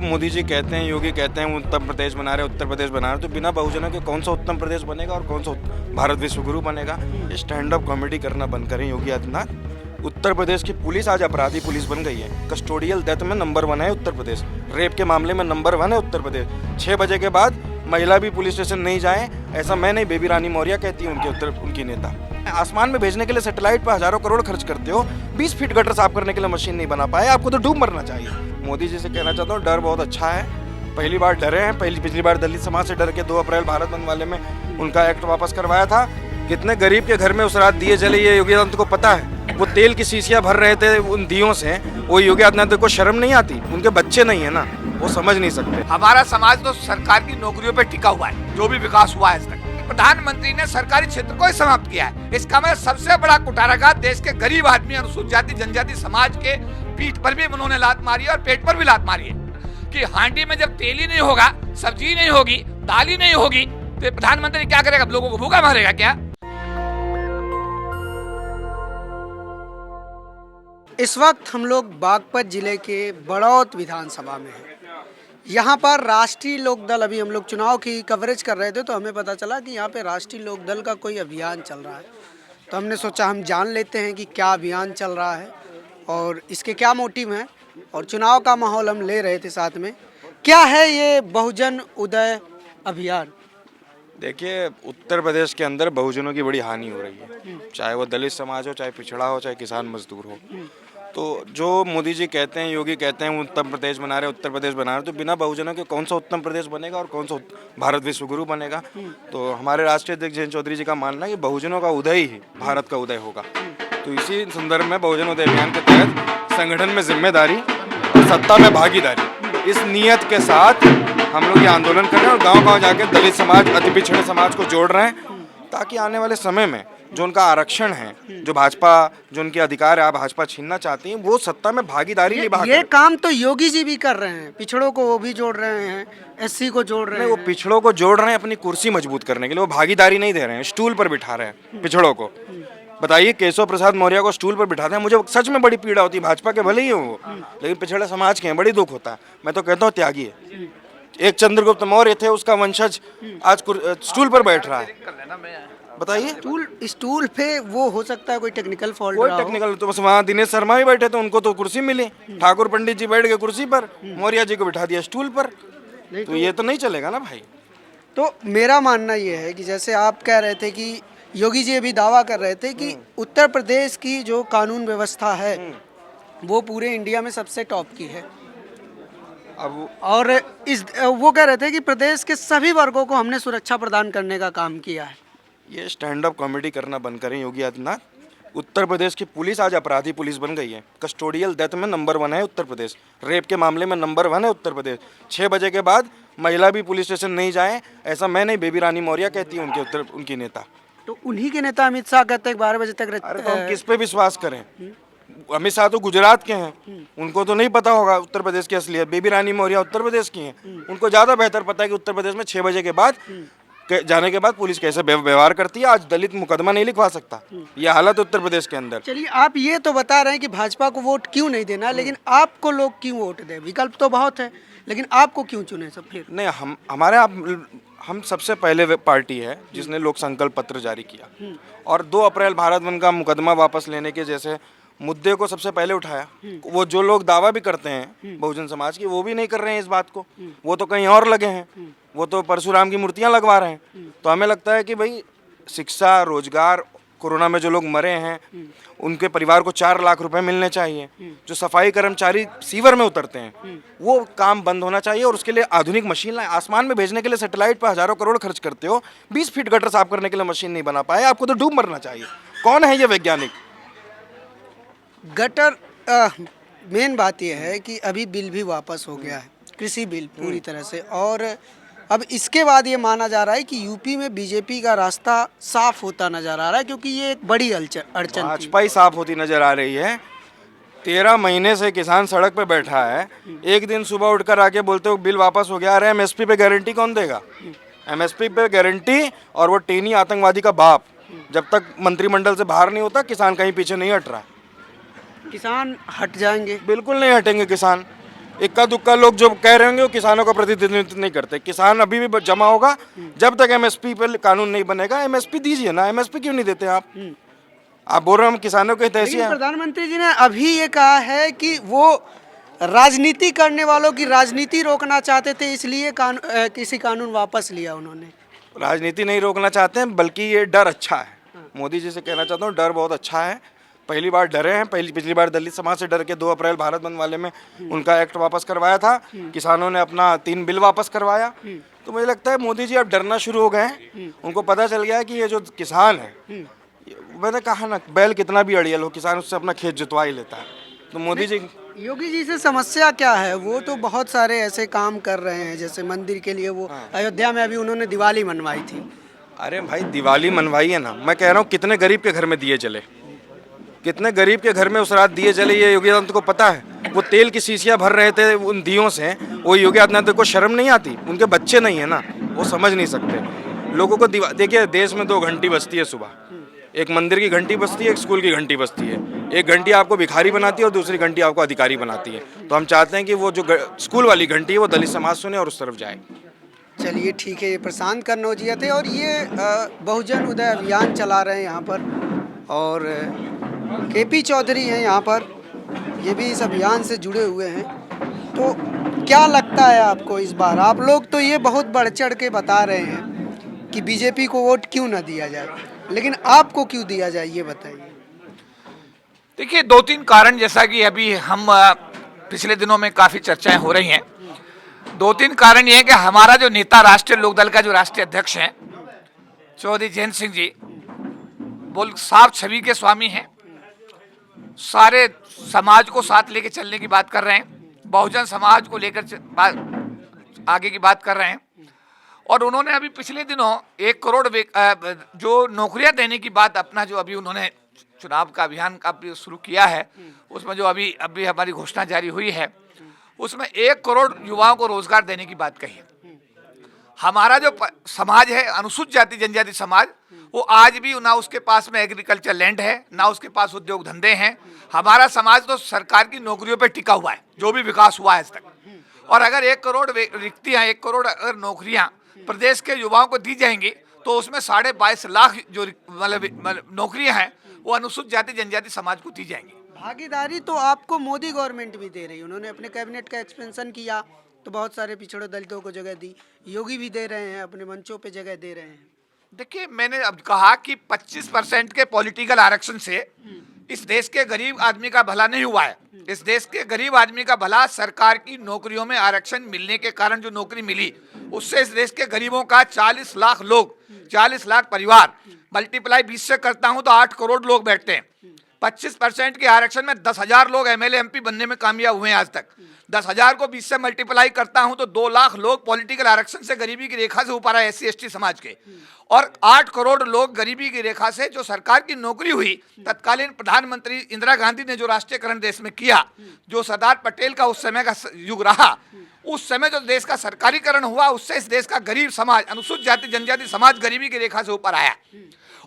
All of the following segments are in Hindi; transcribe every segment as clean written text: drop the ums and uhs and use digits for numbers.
मोदी जी कहते हैं, योगी कहते हैं उत्तर प्रदेश बना रहे, उत्तर प्रदेश बना रहे, तो बिना बहुजनों के कौन सा उत्तर प्रदेश बनेगा और कौन सा भारत विश्वगुरु बनेगा? ये स्टैंड अप कॉमेडी करना बंद करें योगी आदित्यनाथ। उत्तर प्रदेश की पुलिस आज अपराधी पुलिस बन गई है। कस्टोडियल डेथ में नंबर 1 है उत्तर प्रदेश, रेप के मामले में नंबर 1 है उत्तर प्रदेश। 6 बजे के बाद महिला भी पुलिस स्टेशन नहीं जाए, ऐसा मैं नहीं, बेबी रानी मौर्य कहती है उनकी नेता। आसमान में भेजने के लिए सैटेलाइट पर हजारों करोड़ खर्च करते हो, 20 फीट गटर साफ करने के लिए मशीन नहीं बना पाए, आपको तो डूब मरना चाहिए। मोदी जी से कहना चाहता हूँ, डर बहुत अच्छा है, पहली बार डरे हैं। पिछली बार दलित समाज से डर के 2 अप्रैल भारत बंद वाले में उनका एक्ट वापस करवाया था। कितने गरीब के घर में उस रात दिए जले, ये योगी आदित्यनाथ को पता है। वो तेल की शीशियां भर रहे थे उन दियों से, वो योगी आदित्यनाथ को शर्म नहीं आती? उनके बच्चे नहीं है ना, वो समझ नहीं सकते। हमारा समाज तो सरकार की नौकरियों पे टिका हुआ है, जो भी विकास हुआ है आज तक। प्रधानमंत्री ने सरकारी क्षेत्र को ही समाप्त किया है। इसका मतलब सबसे बड़ा कुठाराघात देश के गरीब आदमी, अनुसूचित जाति जनजाति समाज के पीठ पर भी उन्होंने लात मारी है और पेट पर भी लात मारी है कि हांडी में जब तेल ही नहीं होगा, सब्जी नहीं होगी, दाल ही नहीं होगी, तो प्रधानमंत्री क्या करेगा? लोगों को भूखा मारेगा क्या? इस वक्त हम लोग बागपत जिले के बड़ौत विधानसभा में हैं। यहाँ पर राष्ट्रीय लोकदल, अभी हम लोग चुनाव की कवरेज कर रहे थे तो हमें पता चला कि यहाँ पे राष्ट्रीय लोकदल का कोई अभियान चल रहा है। तो हमने सोचा हम जान लेते हैं कि क्या अभियान चल रहा है और इसके क्या मोटिव हैं, और चुनाव का माहौल हम ले रहे थे साथ में। क्या है ये बहुजन उदय अभियान? देखिए, उत्तर प्रदेश के अंदर बहुजनों की बड़ी हानि हो रही है, चाहे वो दलित समाज हो, चाहे पिछड़ा हो, चाहे किसान मजदूर हो। तो जो मोदी जी कहते हैं, योगी कहते हैं उत्तर प्रदेश बना रहे, उत्तर प्रदेश बना रहे, तो बिना बहुजनों के कौन सा उत्तर प्रदेश बनेगा और कौन सा भारत विश्वगुरु बनेगा? तो हमारे राष्ट्रीय अध्यक्ष जयंत चौधरी जी का मानना है कि बहुजनों का उदय ही भारत का उदय होगा। तो इसी संदर्भ में बहुजन उदय अभियान के तहत संगठन में जिम्मेदारी और सत्ता में भागीदारी, इस नियत के साथ हम लोग ये आंदोलन कर रहे हैं और गाँव-गाँव जाकर दलित समाज, अति पिछड़े समाज को जोड़ रहे हैं, ताकि आने वाले समय में जो उनका आरक्षण है, जो भाजपा, जो उनके अधिकार है, भाजपा छीनना चाहती है, वो सत्ता में भागीदारी निभा। ये काम तो योगी जी भी कर रहे हैं, पिछड़ों को वो भी जोड़ रहे हैं, एससी को जोड़ रहे हैं। वो पिछड़ों को जोड़ रहे हैं अपनी कुर्सी मजबूत करने के लिए, वो भागीदारी नहीं दे रहे हैं, स्टूल पर बिठा रहे हैं पिछड़ों को। बताइए, केशव प्रसाद मौर्य को स्टूल पर बिठाते हैं, मुझे सच में बड़ी पीड़ा होती है। भाजपा के भले ही हो, लेकिन पिछड़े समाज के हैं, बड़ी दुख होता है। मैं तो कहता हूँ त्यागी है। एक चंद्रगुप्त मौर्य थे, उसका वंशज आज स्टूल पर बैठ रहा है। बताइए, स्टूल पे वो हो सकता है कोई टेक्निकल फॉल्ट, कोई टेक्निकल, तो बस वहाँ दिनेश शर्मा ही बैठे थे, उनको तो कुर्सी मिली, ठाकुर पंडित जी बैठ गए कुर्सी पर, मौर्य जी को बिठा दिया स्टूल पर। तो ये तो नहीं चलेगा ना भाई। तो मेरा मानना ये है कि जैसे आप कह रहे थे कि योगी जी अभी दावा कर रहे थे कि उत्तर प्रदेश की जो कानून व्यवस्था है वो पूरे इंडिया में सबसे टॉप की है। अब और वो कह रहे थे कि प्रदेश के सभी वर्गों को हमने सुरक्षा प्रदान करने का काम किया है। ये स्टैंड अप कॉमेडी करना बंद करें योगी आदित्यनाथ। उत्तर प्रदेश की पुलिस आज अपराधी पुलिस बन गई है। कस्टोडियल डेथ में नंबर 1 है उत्तर प्रदेश, रेप के मामले में नंबर 1 है उत्तर प्रदेश। 6 बजे के बाद महिला भी पुलिस स्टेशन नहीं जाए, ऐसा मैं नहीं, बेबी रानी मौर्य कहती है उनकी नेता। तो उन्हीं के नेता अमित शाह कहते हैं 12 बजे तक। अरे तो हम किस पे विश्वास करें? अमित शाह तो गुजरात के हैं, उनको तो नहीं पता होगा उत्तर प्रदेश की असलियत। बेबी रानी मौर्य उत्तर प्रदेश की हैं, उनको ज़्यादा बेहतर पता है कि उत्तर प्रदेश में 6 बजे के बाद जाने के बाद पुलिस कैसे व्यवहार करती है। आज दलित मुकदमा नहीं लिखवा सकता, ये हालत उत्तर प्रदेश के अंदर। चलिए, आप ये तो बता रहे हैं कि भाजपा को वोट क्यों नहीं देना, लेकिन आपको लोग क्यों वोट दें? विकल्प तो बहुत है, लेकिन आपको क्यों चुने सब? फिर नहीं, हम सबसे पहले पार्टी है जिसने लोक संकल्प पत्र जारी किया और 2 अप्रैल भारत बंद का मुकदमा वापस लेने के जैसे मुद्दे को सबसे पहले उठाया। वो जो लोग दावा भी करते हैं बहुजन समाज की, वो भी नहीं कर रहे हैं इस बात को, वो तो कहीं और लगे हैं, वो तो परशुराम की मूर्तियां लगवा रहे हैं। तो हमें लगता है कि भाई शिक्षा, रोजगार, कोरोना में जो लोग मरे हैं उनके परिवार को 4 लाख रुपए मिलने चाहिए। जो सफाई कर्मचारी सीवर में उतरते हैं वो काम बंद होना चाहिए और उसके लिए आधुनिक मशीन लाएं। आसमान में भेजने के लिए सैटेलाइट पर हजारों करोड़ खर्च करते हो, 20 फीट गटर साफ करने के लिए मशीन नहीं बना पाए, आपको तो डूब मरना चाहिए। कौन है ये वैज्ञानिक? गटर मेन बात यह है कि अभी बिल भी वापस हो गया है, कृषि बिल पूरी तरह से, और अब इसके बाद ये माना जा रहा है कि यूपी में बीजेपी का रास्ता साफ होता नजर आ रहा है, क्योंकि ये एक बड़ी अड़चन थी। भाजपा ही साफ होती नजर आ रही है। 13 महीने से किसान सड़क पे बैठा है, एक दिन सुबह उठकर आके बोलते हो बिल वापस हो गया। अरे एमएसपी पे गारंटी कौन देगा? एमएसपी पे गारंटी और वो टेनी आतंकवादी का बाप जब तक मंत्रिमंडल से बाहर नहीं होता, किसान कहीं पीछे नहीं हट रहा। किसान हट जाएंगे? बिल्कुल नहीं हटेंगे किसान। इक्का दुक्का लोग जो कह रहे होंगे वो किसानों का प्रतिनिधित्व नहीं करते। किसान अभी भी जमा होगा जब तक एमएसपी पर कानून नहीं बनेगा। एमएसपी दीजिए ना, एमएसपी क्यों नहीं देते आप बोल रहे हो हम किसानों के हितैषी लेकिन हैं। प्रधानमंत्री जी ने अभी ये कहा है कि वो राजनीति करने वालों की राजनीति रोकना चाहते थे, इसलिए किसी कानून वापस लिया उन्होंने। राजनीति नहीं रोकना चाहते हैं, बल्कि ये डर अच्छा है। मोदी जी से कहना चाहता हूँ, डर बहुत अच्छा है। पहली बार डरे हैं। पिछली बार दलित समाज से डर के 2 अप्रैल भारत बंद वाले में उनका एक्ट वापस करवाया था। किसानों ने अपना 3 बिल वापस करवाया। तो मुझे लगता है मोदी जी अब डरना शुरू हो गए हैं। उनको पता चल गया है कि ये जो किसान है, मैंने कहा ना, बैल कितना भी अड़ियल हो, किसान उससे अपना खेत जुतवा ही लेता है। तो मोदी जी, योगी जी से समस्या क्या है? वो तो बहुत सारे ऐसे काम कर रहे हैं, जैसे मंदिर के लिए वो अयोध्या में अभी उन्होंने दिवाली मनवाई थी। अरे भाई दिवाली मनवाई है ना, मैं कह रहा हूँ कितने गरीब के घर में दिए जले, कितने गरीब के घर में उस रात दिए जले, ये योगी आदित्यनाथ को पता है। वो तेल की शीशियाँ भर रहे थे उन दियों से, वो योगी आदित्यनाथ को शर्म नहीं आती? उनके बच्चे नहीं है ना, वो समझ नहीं सकते। लोगों को देखिए, देश में 2 घंटी बजती है सुबह, एक मंदिर की घंटी बजती है, एक स्कूल की घंटी बजती है। एक घंटी आपको भिखारी बनाती है और दूसरी घंटी आपको अधिकारी बनाती है। तो हम चाहते हैं कि वो जो स्कूल वाली घंटी है वो दलित समाज सुने और उस तरफ जाए। चलिए ठीक है, ये प्रशांत कन्नौजिया थे और ये बहुजन उदय अभियान चला रहे हैं यहाँ पर, और केपी चौधरी हैं यहाँ पर, ये भी इस अभियान से जुड़े हुए हैं। तो क्या लगता है आपको इस बार? आप लोग तो ये बहुत बढ़ चढ़ के बता रहे हैं कि बीजेपी को वोट क्यों ना दिया जाए, लेकिन आपको क्यों दिया जाए, ये बताइए। देखिए 2-3 कारण, जैसा कि अभी हम पिछले दिनों में काफ़ी चर्चाएं हो रही हैं। 2-3 कारण ये है कि हमारा जो नेता, राष्ट्रीय लोकदल का जो राष्ट्रीय अध्यक्ष हैं चौधरी जयंत सिंह जी, बोल साफ छवि के स्वामी हैं। सारे समाज को साथ लेके चलने की बात कर रहे हैं, बहुजन समाज को लेकर आगे की बात कर रहे हैं। और उन्होंने अभी पिछले दिनों 1 करोड़ जो नौकरियां देने की बात, अपना जो अभी उन्होंने चुनाव का अभियान का शुरू किया है, उसमें जो अभी हमारी घोषणा जारी हुई है, उसमें 1 करोड़ युवाओं को रोजगार देने की बात कही है। हमारा जो समाज है, अनुसूचित जाति जनजाति समाज, वो आज भी ना उसके पास में एग्रीकल्चर लैंड है, ना उसके पास उद्योग धंधे हैं। हमारा समाज तो सरकार की नौकरियों पर टिका हुआ है, जो भी विकास हुआ है आज तक। और अगर 1 करोड़ रिक्तियाँ, 1 करोड़ अगर नौकरियाँ प्रदेश के युवाओं को दी जाएंगी, तो उसमें 22.5 लाख जो मतलब नौकरियाँ हैं, वो अनुसूचित जाति जनजाति समाज को दी जाएंगी। भागीदारी तो आपको मोदी गवर्नमेंट भी दे रही है। उन्होंने अपने कैबिनेट का एक्सपेंशन किया तो बहुत सारे पिछड़े दलितों को जगह दी। योगी भी दे रहे हैं, अपने मंचों पे जगह दे रहे हैं। देखिए, मैंने अब कहा कि 25% के पॉलिटिकल आरक्षण से इस देश के गरीब आदमी का भला नहीं हुआ है। इस देश के गरीब आदमी का भला सरकार की नौकरियों में आरक्षण मिलने के कारण जो नौकरी मिली, उससे इस देश के गरीबों का 40 लाख लोग, 40 लाख परिवार, मल्टीप्लाई 20 से करता हूं तो 8 करोड़ लोग बैठते हैं। 25% के आरक्षण में 10,000 लोग एमएलए एमपी बनने में कामयाब हुए हैं आज तक। 10,000 को 20 से मल्टीप्लाई करता हूं तो 2 लाख लोग पॉलिटिकल आरक्षण से गरीबी की रेखा से ऊपर आए, SC ST समाज के। और 8 करोड़ लोग गरीबी की रेखा से, जो सरकार की नौकरी हुई, तत्कालीन प्रधानमंत्री इंदिरा गांधी ने जो राष्ट्रीयकरण देश में किया, जो सरदार पटेल का उस समय का युग रहा, उस समय जो देश का सरकारीकरण हुआ, उससे इस देश का गरीब समाज, अनुसूचित जाति जनजाति समाज गरीबी की रेखा से ऊपर आया।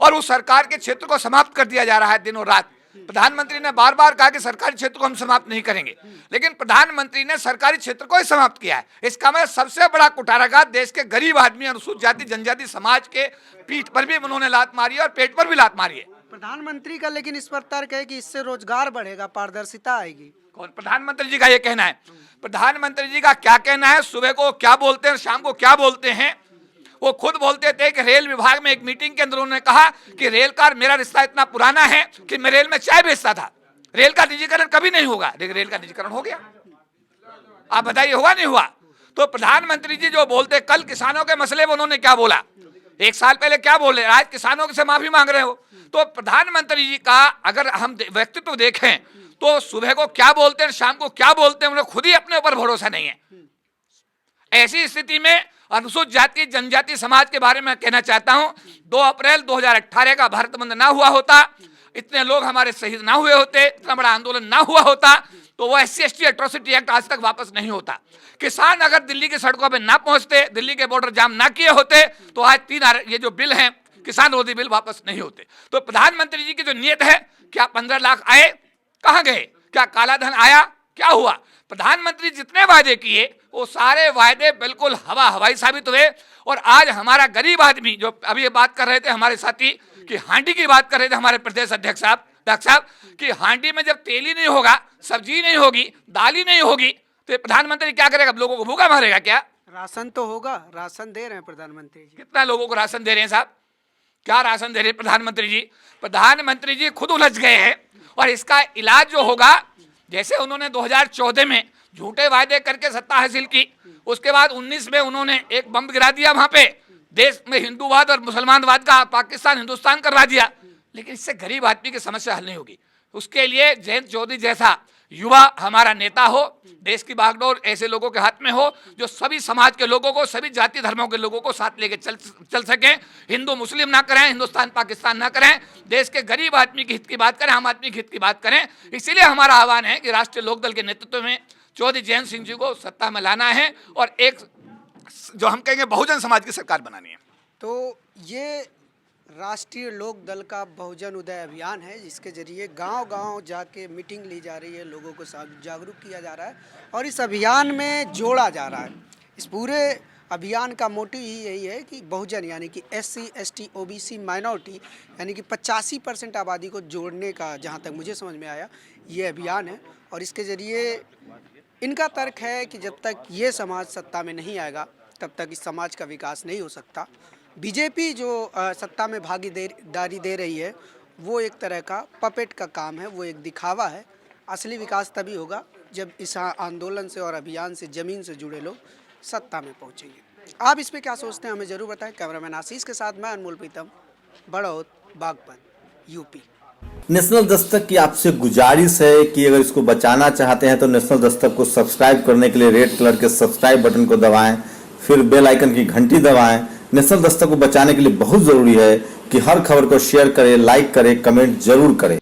और उस सरकार के क्षेत्र को समाप्त कर दिया जा रहा है दिनों रात। प्रधानमंत्री ने बार बार कहा कि सरकारी क्षेत्र को हम समाप्त नहीं करेंगे, लेकिन प्रधानमंत्री ने सरकारी क्षेत्र को ही समाप्त किया है। इसका मतलब सबसे बड़ा कुठाराघात देश के गरीब आदमी, अनुसूचित जाति जनजाति समाज के पीठ पर भी उन्होंने लात मारी है और पेट पर भी लात मारी है। प्रधानमंत्री का लेकिन इस पर तर्क है कि इससे रोजगार बढ़ेगा, पारदर्शिता आएगी। कौन? प्रधानमंत्री जी का ये कहना है। प्रधानमंत्री जी का क्या कहना है, सुबह को क्या बोलते हैं, शाम को क्या बोलते हैं, वो खुद बोलते थे कि रेल विभाग में एक मीटिंग के अंदर उन्होंने कहा कि रेल का मेरा रिश्ता इतना पुराना है कि मैं रेल में चाय बेचता था, रेल का निजीकरण कभी नहीं होगा। लेकिन रेल का निजीकरण हो गया। आप बताइए, हुआ नहीं हुआ? तो प्रधानमंत्री जी जो बोलते, कल किसानों के मसले में उन्होंने क्या बोला, 1 साल पहले क्या बोले, आज किसानों से माफी मांग रहे हो। तो प्रधानमंत्री जी का अगर हम व्यक्तित्व देखें तो सुबह को क्या बोलते हैं, शाम को क्या बोलते हैं, उन्हें खुद ही अपने ऊपर भरोसा नहीं है। ऐसी स्थिति में अनुसूचित जाति जनजाति समाज के बारे में कहना चाहता हूं, 2 अप्रैल 2018 का भारत बंद ना हुआ होता, इतने लोग हमारे शहीद ना हुए होते, इतना बड़ा आंदोलन ना हुआ होता, तो वो SC ST एट्रोसिटी एक्ट आज तक वापस नहीं होता। किसान अगर दिल्ली की सड़कों पे ना पहुंचते, दिल्ली के बॉर्डर जाम ना किए होते, तो आज 3 ये जो बिल हैं, किसान विरोधी बिल, वापस नहीं होते। तो प्रधानमंत्री जी की जो नीयत है, क्या 15 लाख आए, कहां गए, क्या काला धन आया, क्या हुआ? प्रधानमंत्री जितने वादे किए वो सारे वादे बिल्कुल हवा हवाई साबित हुए। और आज हमारा गरीब आदमी, जो अभी ये बात कर रहे थे हमारे साथी कि हांडी की बात कर रहे थे हमारे प्रदेश अध्यक्ष साहब, डॉक्टर साहब, कि हांडी में जब तेल ही नहीं होगा, सब्जी नहीं होगी, दाल ही नहीं होगी, तो ये प्रधानमंत्री क्या करेगा? लोगों को भूखा मारेगा क्या? राशन तो होगा, राशन दे रहे हैं प्रधानमंत्री जी। कितना लोगों को राशन दे रहे हैं साहब? क्या राशन दे रहे हैं प्रधानमंत्री जी? प्रधानमंत्री जी खुद उलझ गए हैं। और इसका इलाज जो होगा, जैसे उन्होंने 2014 में झूठे वायदे करके सत्ता हासिल की, उसके बाद 19 में उन्होंने एक बम गिरा दिया, वहां पे देश में हिंदूवाद और मुसलमानवाद का पाकिस्तान हिंदुस्तान करवा दिया, लेकिन इससे गरीब आदमी की समस्या हल नहीं होगी। उसके लिए जयंत चौधरी जैसा युवा हमारा नेता हो, देश की बागडोर ऐसे लोगों के हाथ में हो जो सभी समाज के लोगों को, सभी जाति धर्मों के लोगों को साथ लेके चल सके। हिंदू मुस्लिम ना करें, हिंदुस्तान पाकिस्तान ना करें, देश के गरीब आदमी की हित की बात करें, आम आदमी के हित की बात करें। इसीलिए हमारा आह्वान है कि राष्ट्रीय लोकदल के नेतृत्व में चौधरी जयंत सिंह जी को सत्ता में लाना है और एक जो हम कहेंगे बहुजन समाज की सरकार बनानी है। तो ये राष्ट्रीय लोक दल का बहुजन उदय अभियान है, जिसके जरिए गांव-गांव जाके मीटिंग ली जा रही है, लोगों को जागरूक किया जा रहा है और इस अभियान में जोड़ा जा रहा है। इस पूरे अभियान का मोटिव ही यही है कि बहुजन यानी कि SC, ST, OBC माइनॉरिटी यानी कि 85% आबादी को जोड़ने का, जहां तक मुझे समझ में आया, ये अभियान है। और इसके ज़रिए इनका तर्क है कि जब तक ये समाज सत्ता में नहीं आएगा तब तक इस समाज का विकास नहीं हो सकता। बीजेपी जो सत्ता में भागीदारी दे रही है वो एक तरह का पपेट का काम है, वो एक दिखावा है। असली विकास तभी होगा जब इस आंदोलन से और अभियान से, ज़मीन से जुड़े लोग सत्ता में पहुंचेंगे। आप इस पे क्या सोचते हैं हमें ज़रूर बताएं। कैमरामैन आशीष के साथ मैं अनमोल प्रीतम, बड़ौत, बागपत, यूपी। नेशनल दस्तक की आपसे गुजारिश है कि अगर इसको बचाना चाहते हैं तो नेशनल दस्तक को सब्सक्राइब करने के लिए रेड कलर के सब्सक्राइब बटन को दबाएं, फिर बेल आइकन की घंटी दबाएं। नेशनल दस्तक को बचाने के लिए बहुत जरूरी है कि हर खबर को शेयर करें, लाइक करें, कमेंट जरूर करें।